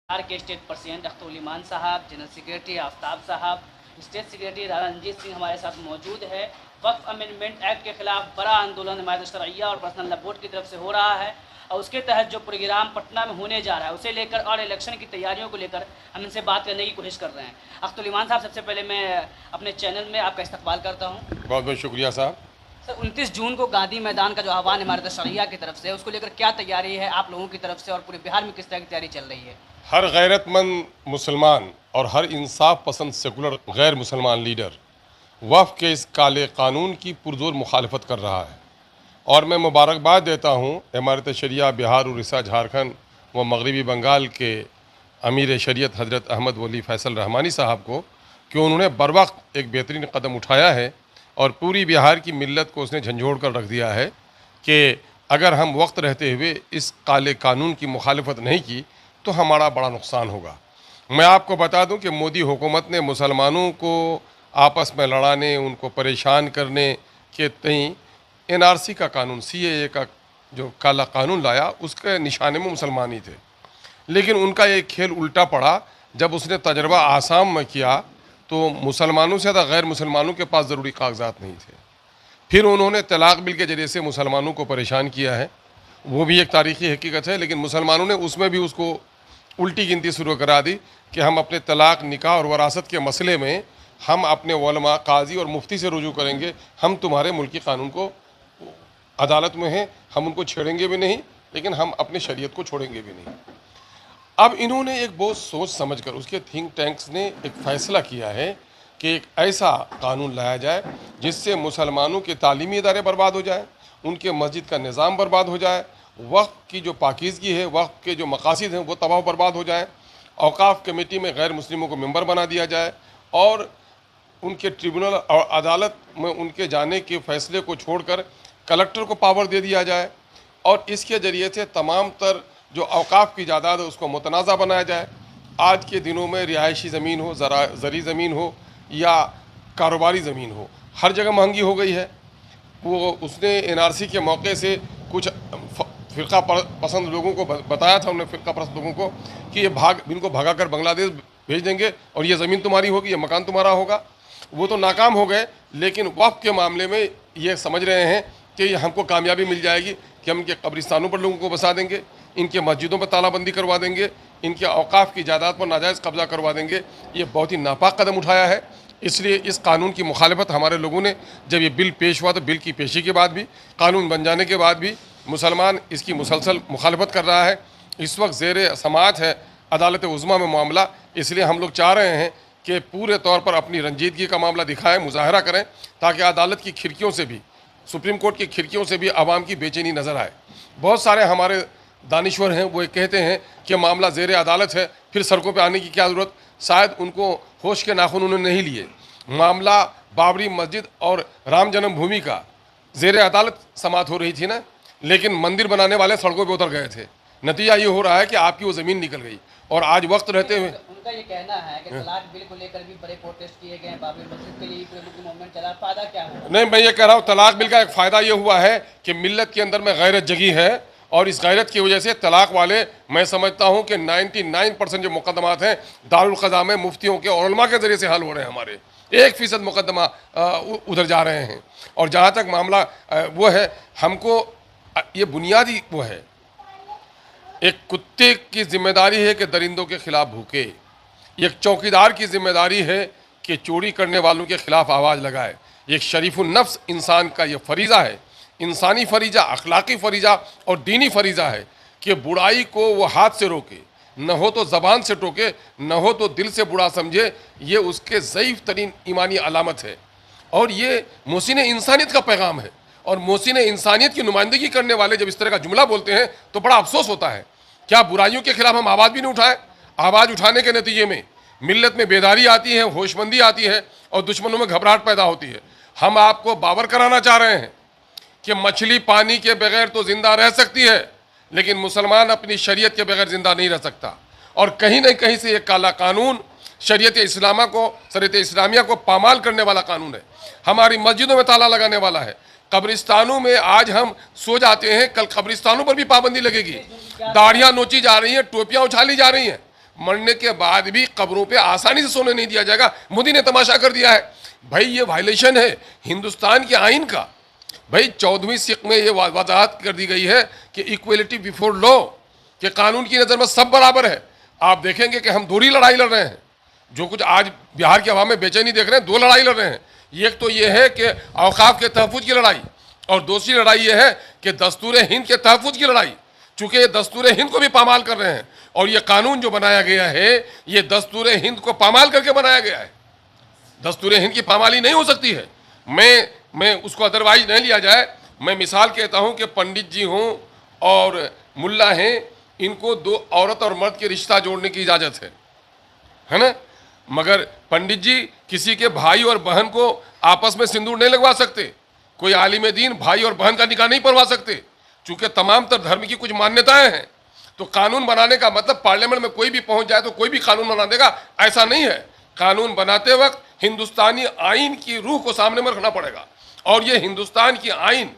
बिहार के state president Akhtar उल ईमान साहब, general secretary Aftab साहब, स्टेट सेक्रेटरी राणा रंजीत सिंह हमारे साथ मौजूद है। वक्फ अमेंडमेंट एक्ट के खिलाफ बड़ा आंदोलन हिमायत शरइया और पर्सनल लॉ बोर्ड की तरफ से हो रहा है और उसके तहत जो प्रोग्राम पटना में होने जा रहा है उसे लेकर और इलेक्शन की तैयारियों को लेकर हम इनसे बात करने की कोशिश कर रहे हैं। अख्तर उल ईमान साहब, सबसे पहले मैं अपने चैनल में आपका इस्तकबाल करता हूँ। बहुत बहुत शुक्रिया साहब। सर, 29 जून को गांधी मैदान का जो आह्वान इमारत शरइया की तरफ से, उसको लेकर क्या तैयारी है आप लोगों की तरफ से और पूरे बिहार में किस तरह की तैयारी चल रही है? हर गैरतमंद मुसलमान और हर इंसाफ पसंद सेकुलर गैर मुसलमान लीडर वफ़ के इस काले कानून की पुरजोर मुखालफत कर रहा है और मैं मुबारकबाद देता हूँ इमारत शरिया बिहार उड़ीसा झारखंड व मगरबी बंगाल के अमीर शरीयत हज़रत अहमद वली फैसल रहमानी साहब को कि उन्होंने बर वक्त एक बेहतरीन कदम उठाया है और पूरी बिहार की मिल्लत को उसने झंझोड़ कर रख दिया है कि अगर हम वक्त रहते हुए इस काले कानून की मुखालफत नहीं की तो हमारा बड़ा नुकसान होगा। मैं आपको बता दूं कि मोदी हुकूमत ने मुसलमानों को आपस में लड़ाने, उनको परेशान करने के तई NRC का कानून, CAA का जो काला कानून लाया, उसके निशाने में मुसलमान ही थे। लेकिन उनका एक खेल उल्टा पड़ा। जब उसने तजर्बा आसाम में किया तो मुसलमानों से ज़्यादा गैर मुसलमानों के पास ज़रूरी कागजात नहीं थे। फिर उन्होंने तलाक बिल के ज़रिए से मुसलमानों को परेशान किया है, वो भी एक तारीख़ी हकीकत है। लेकिन मुसलमानों ने उसमें भी उसको उल्टी गिनती शुरू करा दी कि हम अपने तलाक, निकाह और वरासत के मसले में हम अपने उलमा, काजी और मुफ्ती से रुजू करेंगे। हम तुम्हारे मुल्की कानून को अदालत में हैं, हम उनको छेड़ेंगे भी नहीं, लेकिन हम अपने शरीयत को छोड़ेंगे भी नहीं। अब इन्होंने एक बहुत सोच समझकर, उसके थिंक टैंक्स ने एक फ़ैसला किया है कि एक ऐसा कानून लाया जाए जिससे मुसलमानों के तालीमी इदारे बर्बाद हो जाए, उनके मस्जिद का निज़ाम बर्बाद हो जाए, वक़्फ़ की जो पाकीज़गी है, वक़्फ़ के जो मकासद हैं वो तबाह बर्बाद हो जाए, औकाफ़ कमेटी में गैर मुस्लिमों को मेंबर बना दिया जाए और उनके ट्रिब्यूनल और अदालत में उनके जाने के फ़ैसले को छोड़कर कलेक्टर को पावर दे दिया जाए और इसके ज़रिए से तमाम तर जो औकाफ़ की जायदाद है उसको मुतनाज़ा बनाया जाए। आज के दिनों में रिहायशी ज़मीन हो, ज़री ज़मीन हो या कारोबारी ज़मीन हो, हर जगह महंगी हो गई है। वो उसने NRC के मौके से कुछ फ़िरका पसंद लोगों को बताया था, उन्होंने फ़िरका पसंद लोगों को कि ये इनको भगा कर बांग्लादेश भेज देंगे और ये ज़मीन तुम्हारी होगी, ये मकान तुम्हारा होगा। वो तो नाकाम हो गए, लेकिन वक़्फ़ के मामले में ये समझ रहे हैं कि हमको कामयाबी मिल जाएगी कि हम इनके कब्रिस्तानों पर लोगों को बसा देंगे, इनके मस्जिदों पर तालाबंदी करवा देंगे, इनके औकाफ़ की जायदाद पर नाजायज़ कब्ज़ा करवा देंगे। ये बहुत ही नापाक कदम उठाया है। इसलिए इस कानून की मुखालफत हमारे लोगों ने, जब ये बिल पेश हुआ तो बिल की पेशी के बाद भी, कानून बन जाने के बाद भी मुसलमान इसकी मुसलसल मुखालफत कर रहा है। इस वक्त ज़ेर समाअत है अदालत उज़्मा में मामला, इसलिए हम लोग चाह रहे हैं कि पूरे तौर पर अपनी रंजीदगी का मामला दिखाएं, मुज़ाहरा करें, ताकि अदालत की खिड़कियों से भी, सुप्रीम कोर्ट की खिड़कियों से भी आवाम की बेचैनी नज़र आए। बहुत सारे हमारे दानिश्वर हैं, वो कहते हैं कि मामला ज़ेर अदालत है, फिर सड़कों पर आने की क्या ज़रूरत। शायद उनको होश के नाखून उन्होंने नहीं लिए। मामला बाबरी मस्जिद और राम जन्मभूमि का ज़ेर अदालत समाअत हो रही थी ना, लेकिन मंदिर बनाने वाले सड़कों पे उतर गए थे। नतीजा ये हो रहा है कि आपकी वो ज़मीन निकल गई और आज वक्त रहते हुए उनका ये कहना है कि तलाक बिल को लेकर भी बड़े प्रोटेस्ट किए गए, बाबरी मस्जिद के लिए पूरे मुल्क में मूवमेंट चला, फायदा क्या हुआ? नहीं, मैं ये कह रहा हूँ तलाक बिल का एक फ़ायदा ये हुआ है कि मिल्लत के अंदर में गैरत जगी है और इस गैरत की वजह से तलाक वाले, मैं समझता हूँ कि 99% जो मुकदमात हैं दारुल क़ज़ा में मुफ्तियों के और उलमा के ज़रिए से हल हो रहे हैं। हमारे 1% मुकदमा उधर जा रहे हैं। और जहाँ तक मामला वो है, हमको ये बुनियादी वो है, एक कुत्ते की जिम्मेदारी है कि दरिंदों के खिलाफ भूके, एक चौकीदार की जिम्मेदारी है कि चोरी करने वालों के खिलाफ आवाज़ लगाए। एक शरीफुन नफ्स इंसान का ये फरीज़ा है, इंसानी फरीज़ा, अखलाकी फरीज़ा और दीनी फरीज़ा है कि बुराई को वो हाथ से रोके, न हो तो ज़बान से टोके, न हो तो दिल से बुरा समझे। ये उसके ज़ईफ़ तरीन ईमानी अलामत है और ये मोहसिन इंसानियत का पैगाम है। और मोहसिन इंसानियत की नुमाइंदगी करने वाले जब इस तरह का जुमला बोलते हैं तो बड़ा अफसोस होता है। क्या बुराइयों के खिलाफ हम आवाज़ भी नहीं उठाएं? आवाज़ उठाने के नतीजे में मिल्लत में बेदारी आती है, होशमंदी आती है और दुश्मनों में घबराहट पैदा होती है। हम आपको बावर कराना चाह रहे हैं कि मछली पानी के बगैर तो ज़िंदा रह सकती है, लेकिन मुसलमान अपनी शरीयत के बगैर ज़िंदा नहीं रह सकता। और कहीं न कहीं से ये काला कानून शरीयत इस्लामिया को पामाल करने वाला कानून है। हमारी मस्जिदों में ताला लगाने वाला है। कब्रिस्तानों में आज हम सो जाते हैं, कल कब्रिस्तानों पर भी पाबंदी लगेगी। दाढ़ियाँ नोची जा रही हैं, टोपियाँ उछाली जा रही हैं। मरने के बाद भी कब्रों पे आसानी से सोने नहीं दिया जाएगा। मोदी ने तमाशा कर दिया है। भाई ये वायलेशन है हिंदुस्तान के आइन का। भाई 14वीं सिख में ये वजाहत कर दी गई है कि इक्वलिटी बिफोर लॉ, कि कानून की नज़र में सब बराबर है। आप देखेंगे कि हम दोहरी लड़ाई लड़ रहे हैं। जो कुछ आज बिहार के अवाम में बेचैनी देख रहे हैं, दो लड़ाई लड़ रहे हैं। एक तो ये है कि औकाफ के तहफ़्फ़ुज़ की लड़ाई, और दूसरी लड़ाई ये है कि दस्तूर हिंद के तहफ़्फ़ुज़ की लड़ाई। चूँकि ये दस्तूर हिंद को भी पामाल कर रहे हैं, और ये कानून जो बनाया गया है ये दस्तूर हिंद को पामाल करके बनाया गया है। दस्तूर हिंद की पामाली नहीं हो सकती है। मैं उसको अदरवाइज नहीं लिया जाए। मैं मिसाल कहता हूँ कि पंडित जी हों और मुल्ला हैं, इनको दो औरत और मर्द के रिश्ता जोड़ने की इजाज़त है ना, मगर पंडित जी किसी के भाई और बहन को आपस में सिंदूर नहीं लगवा सकते। कोई आलिम दीन भाई और बहन का निकाह नहीं पढ़वा सकते, चूँकि तमाम तर धर्म की कुछ मान्यताएं हैं। तो कानून बनाने का मतलब पार्लियामेंट में कोई भी पहुंच जाए तो कोई भी कानून बना देगा, ऐसा नहीं है। कानून बनाते वक्त हिंदुस्तानी आइन की रूह को सामने में रखना पड़ेगा, और ये हिंदुस्तान की आइन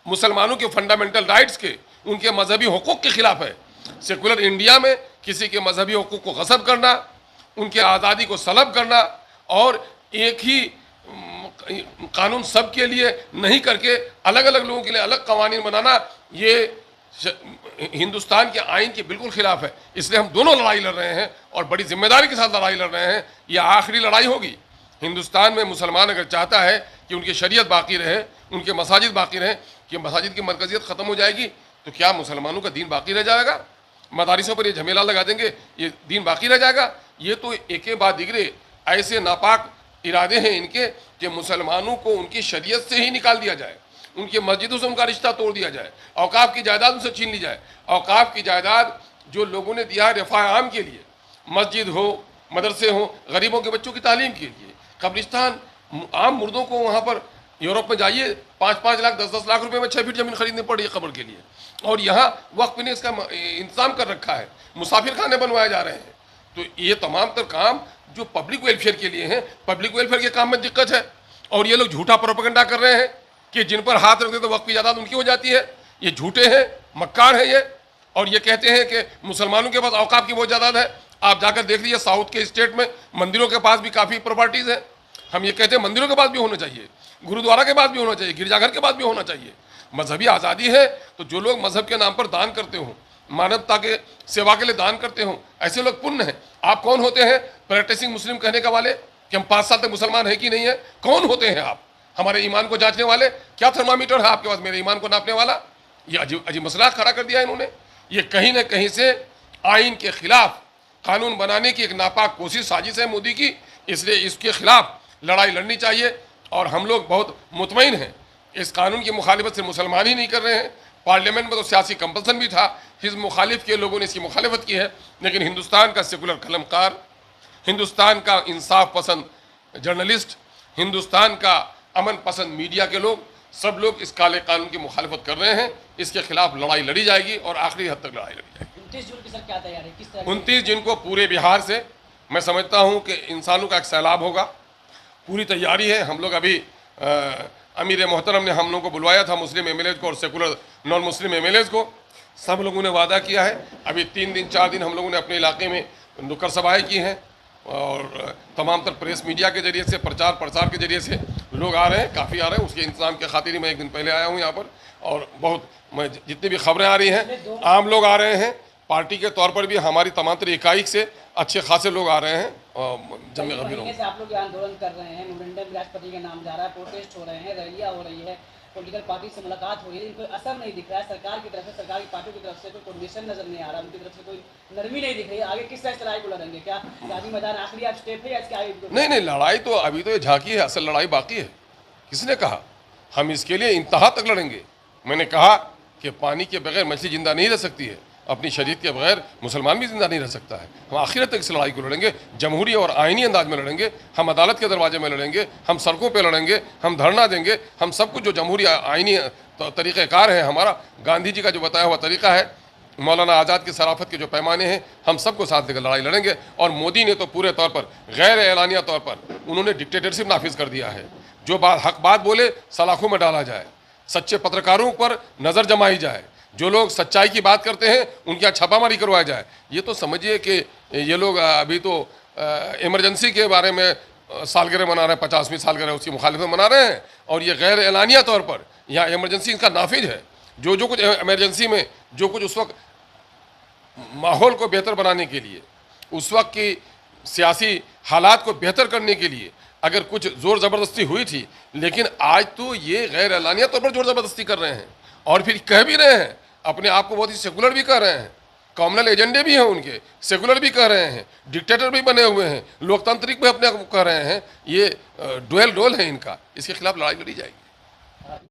मुसलमानों के फंडामेंटल राइट्स के, उनके मजहबी हुकूक के खिलाफ है। सेकुलर इंडिया में किसी के मजहबी हुकूक को गसब करना, उनके आज़ादी को सलब करना, और एक ही कानून सब के लिए नहीं करके अलग अलग लोगों के लिए अलग कवानीन बनाना, ये हिंदुस्तान के आइन के बिल्कुल खिलाफ है। इसलिए हम दोनों लड़ाई लड़ रहे हैं, और बड़ी जिम्मेदारी के साथ लड़ाई लड़ रहे हैं। ये आखिरी लड़ाई होगी। हिंदुस्तान में मुसलमान अगर चाहता है कि उनकी शरीयत बाकी रहे, उनके मसाजिद बाकी रहें, कि मसाजिद की मरकजियत ख़त्म हो जाएगी तो क्या मुसलमानों का दीन बाकी रह जाएगा? मदारिसों पर ये झमेला लगा देंगे, ये दीन बाकी रह जाएगा? ये तो एक के बाद दिगरे ऐसे नापाक इरादे हैं इनके कि मुसलमानों को उनकी शरीयत से ही निकाल दिया जाए, उनकी मस्जिदों से उनका रिश्ता तोड़ दिया जाए, औकाफ की जायदाद उनसे छीन ली जाए। औकाफ की जायदाद जो लोगों ने दिया है रफ़ा आम के लिए, मस्जिद हो, मदरसे हो, गरीबों के बच्चों की तालीम के लिए, कब्रिस्तान, आम मुर्दों को वहाँ पर यूरोप में जाइए 5-5 लाख 10-10 लाख रुपए में 6 फीट ज़मीन खरीदनी पड़ी है कब्र के लिए, और यहाँ वक्फ ने इसका इंतजाम कर रखा है, मुसाफिर खाने बनवाए जा रहे हैं। तो ये तमाम तर काम जो पब्लिक वेलफेयर के लिए हैं, पब्लिक वेलफेयर के काम में दिक्कत है, और ये लोग झूठा प्रोपेगेंडा कर रहे हैं कि जिन पर हाथ रखते तो वक्फ की जायदाद उनकी हो जाती है। ये झूठे हैं, मक्कार हैं ये, और ये कहते हैं कि मुसलमानों के पास औकाफ की बहुत जायदाद है। आप जाकर देख लीजिए साउथ के स्टेट में मंदिरों के पास भी काफ़ी प्रॉपर्टीज़ हैं। हम ये कहते हैं मंदिरों के पास भी होना चाहिए, गुरुद्वारा के पास भी होना चाहिए, गिरजाघर के पास भी होना चाहिए। मजहबी आज़ादी है, तो जो लोग मजहब के नाम पर दान करते हों, मानवता के सेवा के लिए दान करते हों, ऐसे लोग पुण्य हैं। आप कौन होते हैं प्रैक्टिसिंग मुस्लिम कहने का वाले कि हम 5 साल तक मुसलमान है कि नहीं है? कौन होते हैं आप हमारे ईमान को जांचने वाले? क्या थर्मामीटर है आपके पास मेरे ईमान को नापने वाला? ये अजीब अजीब मसला खड़ा कर दिया इन्होंने। ये कहीं ना कहीं से आइन के खिलाफ कानून बनाने की एक नापाक कोशिश, साजिश है मोदी की। इसलिए इसके खिलाफ लड़ाई लड़नी चाहिए, और हम लोग बहुत मुतमईन हैं। इस कानून की मुखालिफत से मुसलमान ही नहीं कर रहे हैं। पार्लियामेंट में तो सियासी कंपल्सन भी था, हिज़्ब मुखालिफ के लोगों ने इसकी मुखालिफत की है, लेकिन हिंदुस्तान का सेकुलर कलमकार, हिंदुस्तान का इंसाफ पसंद जर्नलिस्ट, हिंदुस्तान का अमन पसंद मीडिया के लोग, सब लोग इस काले कानून की मुखालिफत कर रहे हैं। इसके खिलाफ लड़ाई लड़ी जाएगी, और आखिरी हद तक लड़ाई लड़ी जाएगी। 29 जून की सर क्या तैयारी है? किस तरह 29 जून को पूरे बिहार से मैं समझता हूँ कि इंसानों का एक सैलाब होगा। पूरी तैयारी है। हम लोग अभी अमीर मोहतरम ने हम लोगों को बुलवाया था, मुस्लिम एमएलएज को और सेकुलर नॉन मुस्लिम एमएलएज को। सब लोगों ने वादा किया है। अभी 3 दिन 4 दिन हम लोगों ने अपने इलाके में नुक्कड़ सभाएँ की हैं, और तमाम तर प्रेस मीडिया के जरिए से, प्रचार प्रसार के जरिए से लोग आ रहे हैं, काफ़ी आ रहे हैं। उसके इंतजाम के खातिर ही मैं 1 दिन पहले आया हूँ यहाँ पर, और बहुत मैं जितनी भी खबरें आ रही हैं, आम लोग आ रहे हैं। पार्टी के तौर पर भी हमारी तमाम तर इकाई से अच्छे खासे लोग आ रहे हैं। जमे महीने से आप लोग ये आंदोलन कर रहे हैं, मेमोरेंडम राष्ट्रपति के नाम जा रहा है, प्रोटेस्ट हो रहे हैं, रैलियाँ हो रही है, पॉलिटिकल पार्टी से मुलाकात हो रही है, कोई असर नहीं दिख रहा है सरकार की तरफ से, सरकार की पार्टियों की तरफ से कोई कोऑर्डिनेशन नजर नहीं आ रहा, उनकी तरफ से कोई नरमी नहीं दिख रही है। आगे किस तरह से लड़ाई को लड़ेंगे? क्या गांधी मैदान आखिरी आप स्टेप है या इसके आगे? नहीं, लड़ाई तो अभी तो ये झांकी है, असल लड़ाई बाकी है। किसने कहा? हम इसके लिए इंतहा तक लड़ेंगे। मैंने कहा कि पानी के बगैर मछली जिंदा नहीं रह सकती है, अपनी शरीयत के बगैर मुसलमान भी जिंदा नहीं रह सकता है। हम आखिरत तक इस लड़ाई को लड़ेंगे, जमहूरी और आइनी अंदाज में लड़ेंगे। हम अदालत के दरवाजे में लड़ेंगे, हम सड़कों पे लड़ेंगे, हम धरना देंगे, हम सब कुछ जो जमहूरी आइनी तरीक़ाकार है, हमारा गांधी जी का जो बताया हुआ तरीका है, मौलाना आज़ाद की सराफत के जो पैमाने हैं, हम सबको साथ देकर लड़ाई लड़ेंगे। और मोदी ने तो पूरे तौर पर गैर एलानिया तौर पर उन्होंने डिक्टेटरशिप नाफिज कर दिया है। जो हक बात बोले सलाखों में डाला जाए, सच्चे पत्रकारों पर नज़र जमाई जाए, जो लोग सच्चाई की बात करते हैं उनके यहाँ छापामारी करवाया जाए। ये तो समझिए कि ये लोग अभी तो इमरजेंसी के बारे में सालगिरह मना रहे हैं, 50वीं सालगिरह उसकी मुखालिफत मना रहे हैं, और ये गैर एलानिया तौर पर यहाँ इमरजेंसी इनका नाफिज है। जो कुछ इमरजेंसी में जो कुछ उस वक्त माहौल को बेहतर बनाने के लिए, उस वक्त की सियासी हालात को बेहतर करने के लिए अगर कुछ ज़ोर ज़बरदस्ती हुई थी, लेकिन आज तो ये गैर एलानिया तौर पर ज़ोर ज़बरदस्ती कर रहे हैं और फिर कह भी रहे हैं, अपने आप को बहुत ही सेकुलर भी कह रहे हैं, कॉमनल एजेंडे भी हैं उनके, सेकुलर भी कह रहे हैं, डिक्टेटर भी बने हुए हैं, लोकतांत्रिक भी अपने आप को कह रहे हैं। ये डुअल रोल है इनका, इसके खिलाफ लड़ाई लड़ी जाएगी।